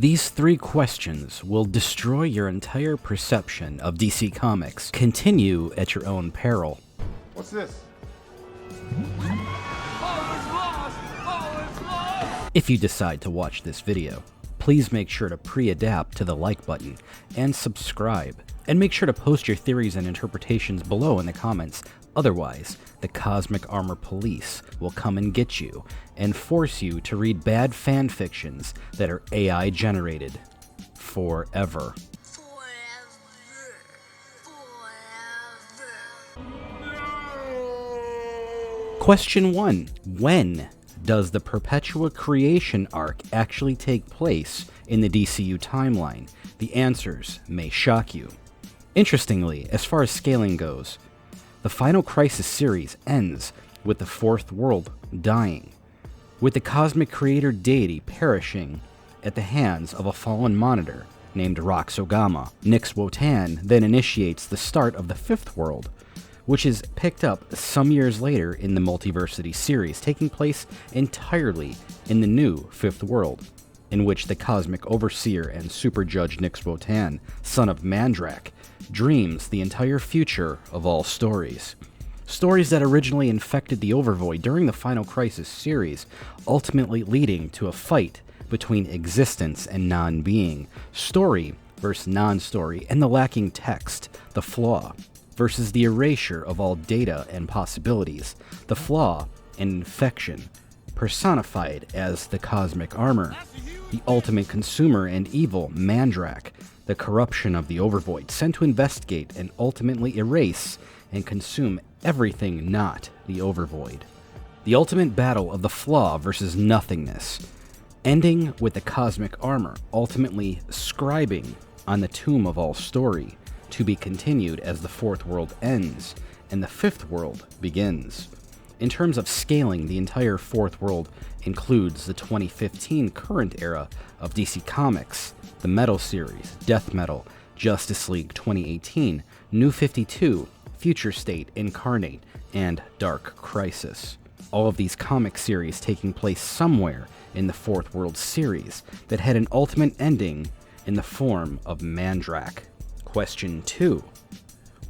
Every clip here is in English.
These 3 questions will destroy your entire perception of DC Comics. Continue at your own peril. What's this? If you decide to watch this video, please make sure to pre-adapt to the like button and subscribe. And make sure to post your theories and interpretations below in the comments. Otherwise, the Cosmic Armor Police will come and get you and force you to read bad fan fictions that are AI generated forever. Question 1. When does the Perpetual creation arc actually take place in the DCU timeline? The answers may shock you. Interestingly, as far as scaling goes, the Final Crisis series ends with the Fourth World dying, with the cosmic creator deity perishing at the hands of a fallen monitor named Roxogama. Nix Wotan then initiates the start of the Fifth World, which is picked up some years later in the Multiversity series, taking place entirely in the new Fifth World, in which the Cosmic Overseer and Super Judge Nix Wotan, son of Mandrak, dreams the entire future of all stories. Stories that originally infected the Overvoid during the Final Crisis series, ultimately leading to a fight between existence and non-being, story versus non-story, and the lacking text, the flaw, versus the erasure of all data and possibilities, the flaw and infection, personified as the Cosmic Armor, the ultimate consumer and evil Mandrak, the corruption of the Overvoid, sent to investigate and ultimately erase and consume everything not the Overvoid. The ultimate battle of the flaw versus nothingness, ending with the Cosmic Armor ultimately scribing on the tomb of all story, to be continued as the Fourth World ends and the Fifth World begins. In terms of scaling, the entire Fourth World includes the 2015 current era of DC Comics, the Metal series, Death Metal, Justice League 2018, New 52, Future State, Incarnate, and Dark Crisis. All of these comic series taking place somewhere in the Fourth World series that had an ultimate ending in the form of Mandrak. Question 2.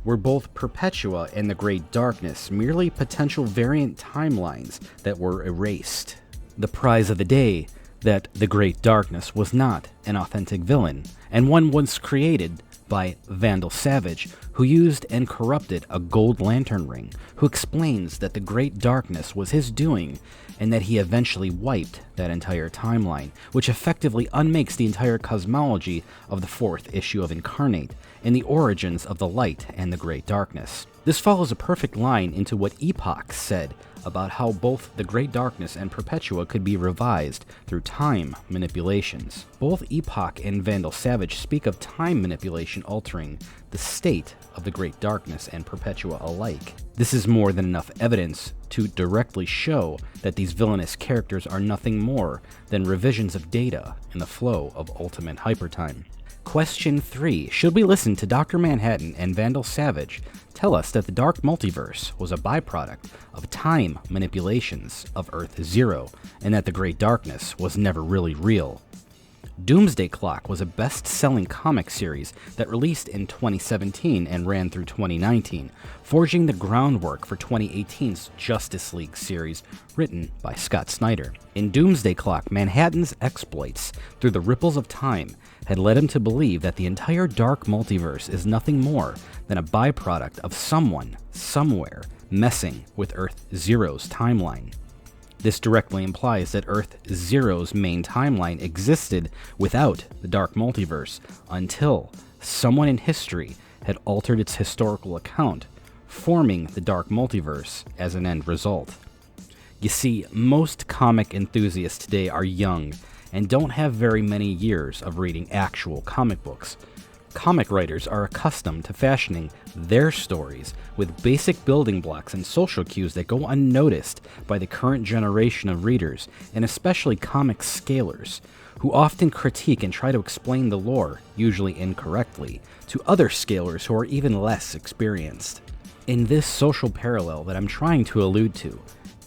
Were both Perpetua and the Great Darkness merely potential variant timelines that were erased? The prize of the day that the Great Darkness was not an authentic villain, and one once created by Vandal Savage, who used and corrupted a gold lantern ring, who explains that the Great Darkness was his doing, and that he eventually wiped that entire timeline, which effectively unmakes the entire cosmology of the 4th issue of Incarnate, and the origins of the light and the Great Darkness. This follows a perfect line into what Epoch said about how both the Great Darkness and Perpetua could be revised through time manipulations. Both Epoch and Vandal Savage speak of time manipulation altering the state of the Great Darkness and Perpetua alike. This is more than enough evidence to directly show that these villainous characters are nothing more than revisions of data in the flow of ultimate hypertime. Question 3. Should we listen to Dr. Manhattan and Vandal Savage tell us that the Dark Multiverse was a byproduct of time manipulations of Earth Zero, and that the Great Darkness was never really real? Doomsday Clock was a best-selling comic series that released in 2017 and ran through 2019, forging the groundwork for 2018's Justice League series, written by Scott Snyder. In Doomsday Clock, Manhattan's exploits through the ripples of time had led him to believe that the entire Dark Multiverse is nothing more than a byproduct of someone, somewhere, messing with Earth Zero's timeline. This directly implies that Earth Zero's main timeline existed without the Dark Multiverse until someone in history had altered its historical account, forming the Dark Multiverse as an end result. You see, most comic enthusiasts today are young and don't have very many years of reading actual comic books. Comic writers are accustomed to fashioning their stories with basic building blocks and social cues that go unnoticed by the current generation of readers, and especially comic scalers, who often critique and try to explain the lore, usually incorrectly, to other scalers who are even less experienced. In this social parallel that I'm trying to allude to,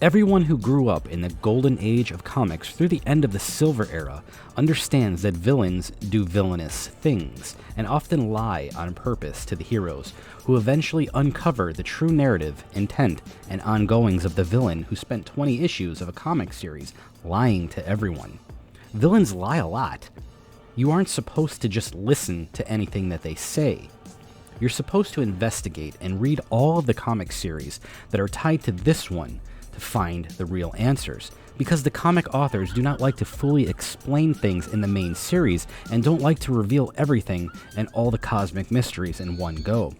Everyone who grew up in the golden age of comics through the end of the Silver Era understands that villains do villainous things, and often lie on purpose to the heroes, who eventually uncover the true narrative, intent, and ongoings of the villain who spent 20 issues of a comic series lying to everyone. Villains lie a lot. You aren't supposed to just listen to anything that they say. You're supposed to investigate and read all of the comic series that are tied to this one to find the real answers, because the comic authors do not like to fully explain things in the main series and don't like to reveal everything and all the cosmic mysteries in one go.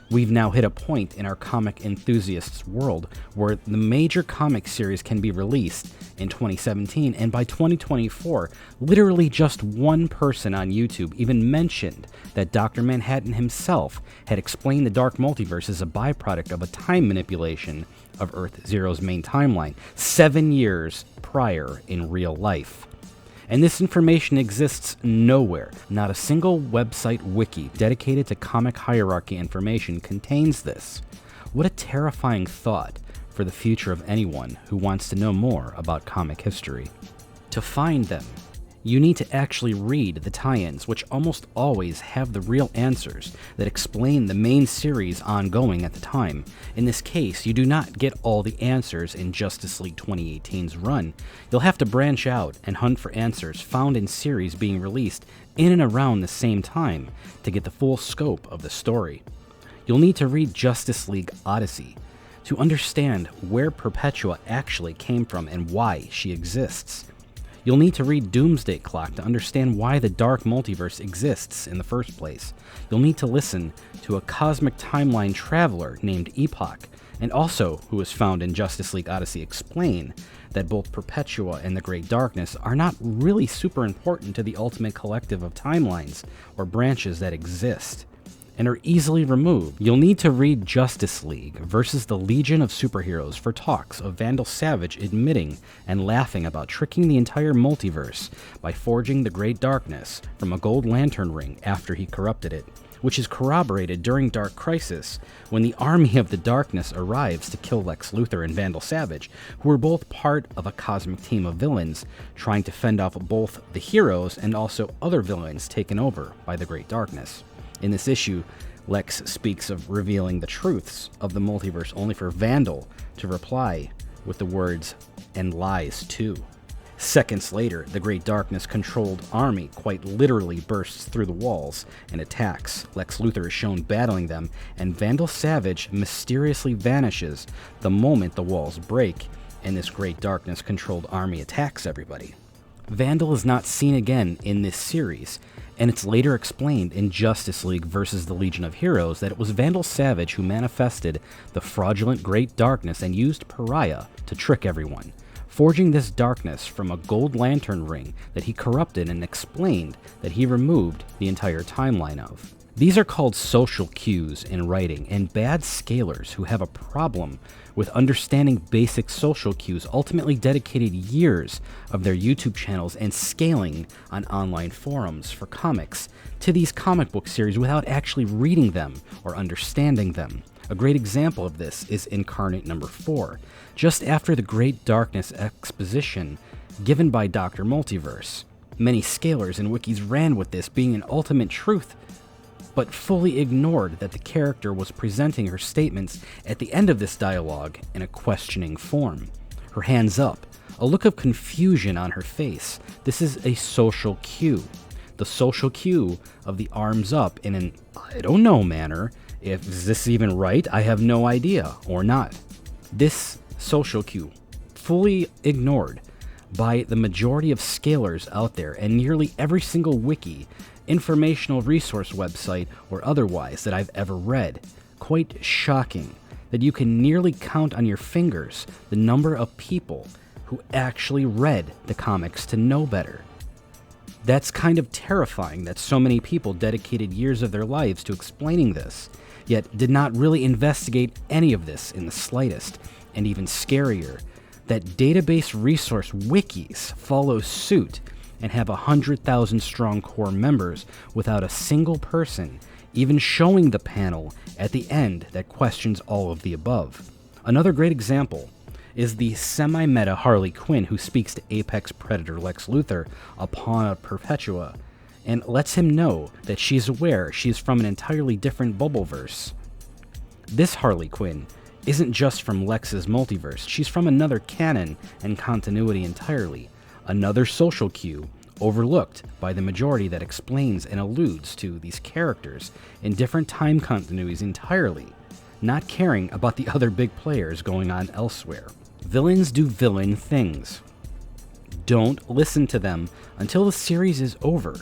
We've now hit a point in our comic enthusiasts' world where the major comic series can be released in 2017, and by 2024, literally just one person on YouTube even mentioned that Dr. Manhattan himself had explained the Dark Multiverse as a byproduct of a time manipulation of Earth Zero's main timeline 7 years prior in real life. And this information exists nowhere. Not a single website wiki dedicated to comic hierarchy information contains this. What a terrifying thought for the future of anyone who wants to know more about comic history. To find them, you need to actually read the tie-ins, which almost always have the real answers that explain the main series ongoing at the time. In this case, you do not get all the answers in Justice League 2018's run. You'll have to branch out and hunt for answers found in series being released in and around the same time to get the full scope of the story. You'll need to read Justice League Odyssey to understand where Perpetual actually came from and why she exists. You'll need to read Doomsday Clock to understand why the Dark Multiverse exists in the first place. You'll need to listen to a cosmic timeline traveler named Epoch, and also who is found in Justice League Odyssey, explain that both Perpetua and the Great Darkness are not really super important to the ultimate collective of timelines or branches that exist, and are easily removed. You'll need to read Justice League versus the Legion of Superheroes for talks of Vandal Savage admitting and laughing about tricking the entire multiverse by forging the Great Darkness from a gold lantern ring after he corrupted it, which is corroborated during Dark Crisis when the army of the Darkness arrives to kill Lex Luthor and Vandal Savage, who are both part of a cosmic team of villains trying to fend off both the heroes and also other villains taken over by the Great Darkness. In this issue, Lex speaks of revealing the truths of the multiverse only for Vandal to reply with the words, "and lies too." Seconds later, the Great Darkness-controlled army quite literally bursts through the walls and attacks. Lex Luthor is shown battling them, and Vandal Savage mysteriously vanishes the moment the walls break, and this Great Darkness-controlled army attacks everybody. Vandal is not seen again in this series, and it's later explained in Justice League versus the Legion of Heroes that it was Vandal Savage who manifested the fraudulent Great Darkness and used Pariah to trick everyone, forging this darkness from a gold lantern ring that he corrupted and explained that he removed the entire timeline of. These are called social cues in writing, and bad scalers who have a problem with understanding basic social cues ultimately dedicated years of their YouTube channels and scaling on online forums for comics to these comic book series without actually reading them or understanding them. A great example of this is Incarnate number 4, just after the Great Darkness exposition given by Dr. Multiverse. Many scalers and wikis ran with this being an ultimate truth, but fully ignored that the character was presenting her statements at the end of this dialogue in a questioning form. Her hands up, a look of confusion on her face. This is a social cue. The social cue of the arms up in an "I don't know" manner. Is this even right? I have no idea, or not. This social cue, fully ignored by the majority of scalers out there and nearly every single wiki, informational resource website, or otherwise that I've ever read. Quite shocking that you can nearly count on your fingers the number of people who actually read the comics to know better. That's kind of terrifying that so many people dedicated years of their lives to explaining this, yet did not really investigate any of this in the slightest, and even scarier, that database resource wikis follow suit and have 100,000 strong core members without a single person even showing the panel at the end that questions all of the above. Another great example is the semi-meta Harley Quinn who speaks to Apex Predator Lex Luthor upon a Perpetua, and lets him know that she's aware she's from an entirely different bubbleverse. This Harley Quinn isn't just from Lex's multiverse, she's from another canon and continuity entirely, another social cue overlooked by the majority that explains and alludes to these characters in different time continuities entirely, not caring about the other big players going on elsewhere. Villains do villain things. Don't listen to them until the series is over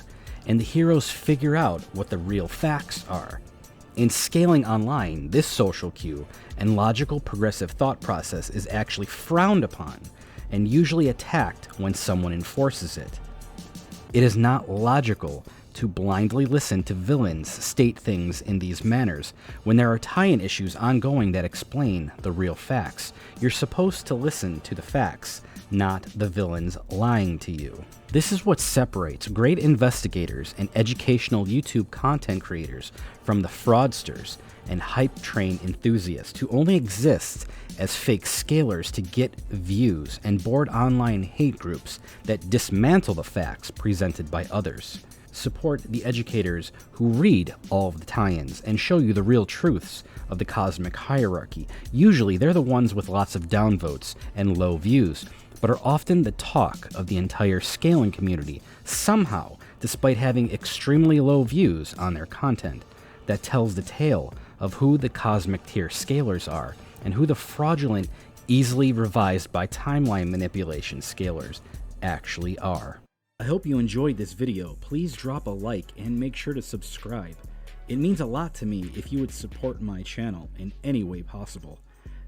and the heroes figure out what the real facts are. In scaling online, this social cue and logical progressive thought process is actually frowned upon and usually attacked when someone enforces it. It is not logical to blindly listen to villains state things in these manners when there are tie-in issues ongoing that explain the real facts. You're supposed to listen to the facts, not the villains lying to you. This is what separates great investigators and educational YouTube content creators from the fraudsters and hype train enthusiasts who only exist as fake scalers to get views and bored online hate groups that dismantle the facts presented by others. Support the educators who read all of the tie-ins and show you the real truths of the cosmic hierarchy. Usually they're the ones with lots of downvotes and low views, but are often the talk of the entire scaling community, somehow, despite having extremely low views on their content. That tells the tale of who the cosmic tier scalers are, and who the fraudulent, easily revised by timeline manipulation scalers actually are. I hope you enjoyed this video. Please drop a like and make sure to subscribe. It means a lot to me if you would support my channel in any way possible.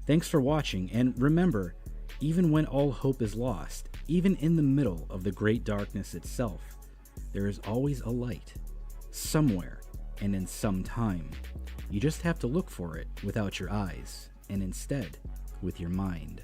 Thanks for watching, and remember, even when all hope is lost, even in the middle of the great darkness itself, there is always a light, somewhere and in some time. You just have to look for it without your eyes, and instead with your mind.